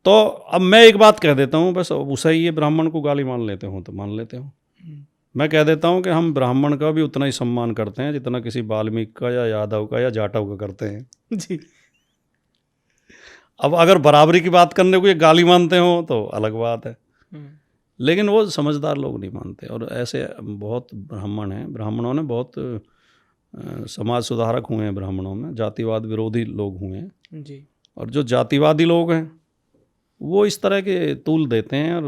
तो अब मैं एक बात कह देता हूँ, बस उसे ये ब्राह्मण को गाली मान लेते हो तो मान लेते हो। मैं कह देता हूँ कि हम ब्राह्मण का भी उतना ही सम्मान करते हैं जितना किसी वाल्मीकि का या यादव का या जाटव का करते हैं जी। अब अगर बराबरी की बात करने को ये गाली मानते हो तो अलग बात है, लेकिन वो समझदार लोग नहीं मानते। और ऐसे बहुत ब्राह्मण हैं, ब्राह्मणों ने बहुत समाज सुधारक हुए हैं, ब्राह्मणों में जातिवाद विरोधी लोग हुए हैं जी। और जो जातिवादी लोग हैं वो इस तरह के तूल देते हैं और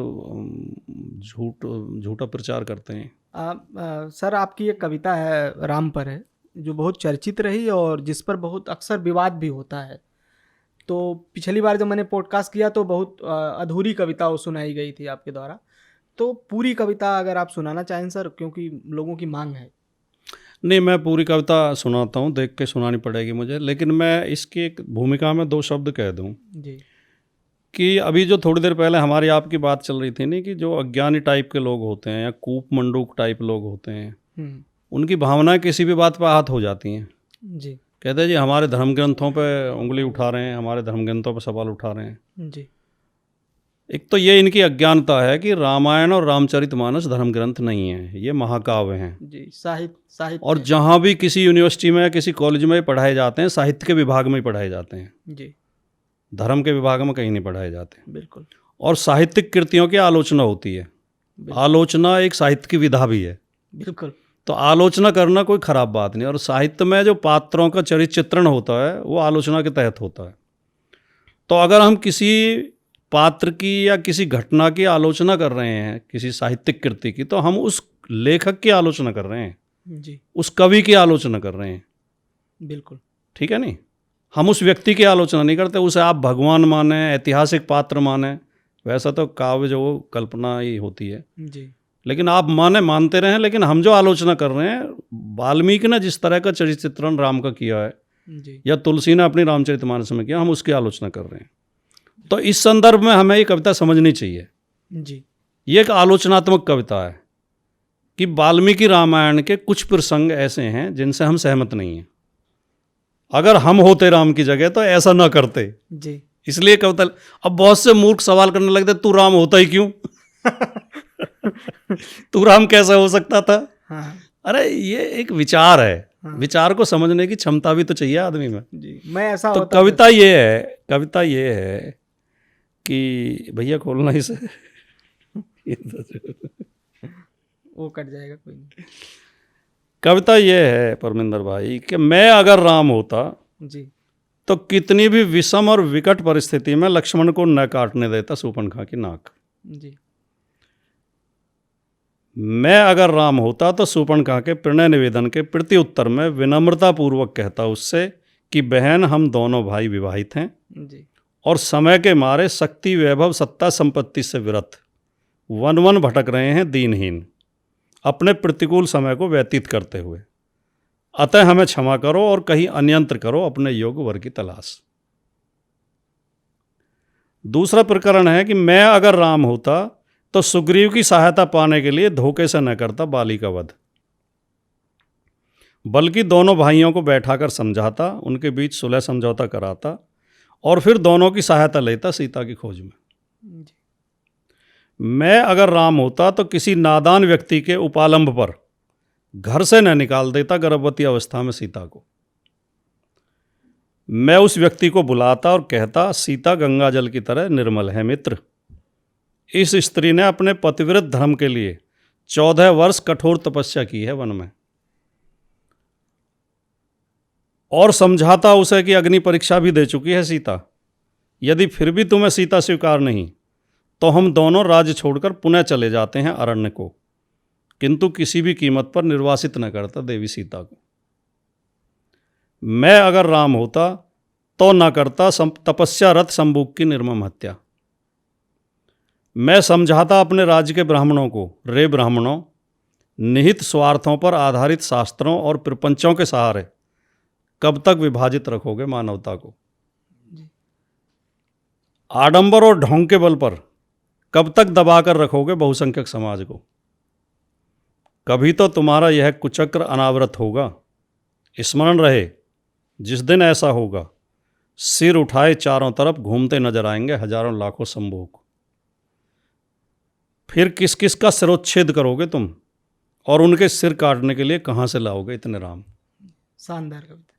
झूठा प्रचार करते हैं। सर आपकी एक कविता है राम पर है जो बहुत चर्चित रही और जिस पर बहुत अक्सर विवाद भी होता है। तो पिछली बार जब मैंने पॉडकास्ट किया तो बहुत अधूरी कविता वो सुनाई गई थी आपके द्वारा। तो पूरी कविता अगर आप सुनाना चाहें सर, क्योंकि लोगों की मांग है। नहीं, मैं पूरी कविता सुनाता हूँ, देख के सुनानी पड़ेगी मुझे, लेकिन मैं इसकी एक भूमिका में 2 शब्द कह दूँ जी। कि अभी जो थोड़ी देर पहले हमारी आपकी बात चल रही थी नहीं, कि जो अज्ञानी टाइप के लोग होते हैं या कूप मंडूक टाइप लोग होते हैं, उनकी भावनाएं किसी भी बात पर आहत हो जाती हैं। जी। कहते हैं जी हमारे धर्म ग्रंथों पे उंगली उठा रहे हैं, हमारे धर्म ग्रंथों पे सवाल उठा रहे हैं। जी। एक तो ये इनकी अज्ञानता है कि रामायण और रामचरितमानस धर्म ग्रंथ नहीं है, ये महाकाव्य हैं। जी, साहित्य और जहाँ भी किसी यूनिवर्सिटी में या किसी कॉलेज में पढ़ाए जाते हैं, साहित्य के विभाग में ही पढ़ाए जाते हैं। जी। धर्म के विभाग में कहीं नहीं पढ़ाए जाते। बिल्कुल। और साहित्यिक कृतियों की आलोचना होती है। आलोचना एक साहित्य की विधा भी है। बिल्कुल। तो आलोचना करना कोई ख़राब बात नहीं। और साहित्य में जो पात्रों का चरित्र चित्रण होता है वो आलोचना के तहत होता है। तो अगर हम किसी पात्र की या किसी घटना की आलोचना कर रहे हैं, किसी साहित्यिक कृति की, तो हम उस लेखक की आलोचना कर रहे हैं जी। उस कवि की आलोचना कर रहे हैं। बिल्कुल। ठीक है नहीं, हम उस व्यक्ति की आलोचना नहीं करते। उसे आप भगवान माने, ऐतिहासिक पात्र माने, वैसा तो काव्य जो कल्पना ही होती है। जी। लेकिन आप मानते रहें, लेकिन हम जो आलोचना कर रहे हैं, वाल्मीकि ने जिस तरह का चरित्र चित्रण राम का किया है जी। या तुलसी ने अपनी रामचरितमानस में किया, हम उसकी आलोचना कर रहे हैं। तो इस संदर्भ में हमें ये कविता समझनी चाहिए। जी। ये एक आलोचनात्मक कविता है कि वाल्मीकि रामायण के कुछ प्रसंग ऐसे हैं जिनसे हम सहमत नहीं हैं। अगर हम होते राम की जगह तो ऐसा ना करते। जी। इसलिए कविता। अब बहुत से मूर्ख सवाल करने लगते, तू राम होता ही क्यों? तू राम कैसे हो सकता था? हाँ। अरे ये एक विचार है। हाँ। विचार को समझने की क्षमता भी तो चाहिए आदमी में। जी, मैं ऐसा तो होता कविता ये है कि भैया खोलना इसे। वो कट जाएगा, कोई नहीं। कविता ये है परमिंदर भाई कि मैं अगर राम होता जी। तो कितनी भी विषम और विकट परिस्थिति में लक्ष्मण को न काटने देता शूर्पणखा की नाक। जी। मैं अगर राम होता तो शूर्पणखा के प्रणय निवेदन के प्रति उत्तर में विनम्रता पूर्वक कहता उससे कि बहन, हम दोनों भाई विवाहित हैं जी। और समय के मारे शक्ति वैभव सत्ता संपत्ति से विरत वन वन भटक रहे हैं दीनहीन, अपने प्रतिकूल समय को व्यतीत करते हुए। अतः हमें क्षमा करो और कहीं अन्यंत्र करो अपने योग्य वर की तलाश। दूसरा प्रकरण है कि मैं अगर राम होता तो सुग्रीव की सहायता पाने के लिए धोखे से न करता बाली का वध, बल्कि दोनों भाइयों को बैठाकर समझाता, उनके बीच सुलह समझौता कराता और फिर दोनों की सहायता लेता सीता की खोज में। जी। मैं अगर राम होता तो किसी नादान व्यक्ति के उपालंब पर घर से न निकाल देता गर्भवती अवस्था में सीता को। मैं उस व्यक्ति को बुलाता और कहता, सीता गंगा जल की तरह निर्मल है मित्र। इस स्त्री ने अपने पतिव्रत धर्म के लिए 14 वर्ष कठोर तपस्या की है वन में। और समझाता उसे कि अग्नि परीक्षा भी दे चुकी है सीता। यदि फिर भी तुम्हें सीता स्वीकार नहीं तो हम दोनों राज्य छोड़कर पुनः चले जाते हैं अरण्य को, किंतु किसी भी कीमत पर निर्वासित न करता देवी सीता को। मैं अगर राम होता तो न करता तपस्या रत शंबुक की निर्मम हत्या। मैं समझाता अपने राज्य के ब्राह्मणों को, रे ब्राह्मणों, निहित स्वार्थों पर आधारित शास्त्रों और प्रपंचों के सहारे कब तक विभाजित रखोगे मानवता को? आडंबर और ढोंग के बल पर कब तक दबाकर रखोगे बहुसंख्यक समाज को? कभी तो तुम्हारा यह कुचक्र अनावृत होगा। स्मरण रहे, जिस दिन ऐसा होगा सिर उठाए चारों तरफ घूमते नजर आएंगे हजारों लाखों संभोग। फिर किस किस का सिरोच्छेद करोगे तुम, और उनके सिर काटने के लिए कहाँ से लाओगे इतने राम। शानदार कविता।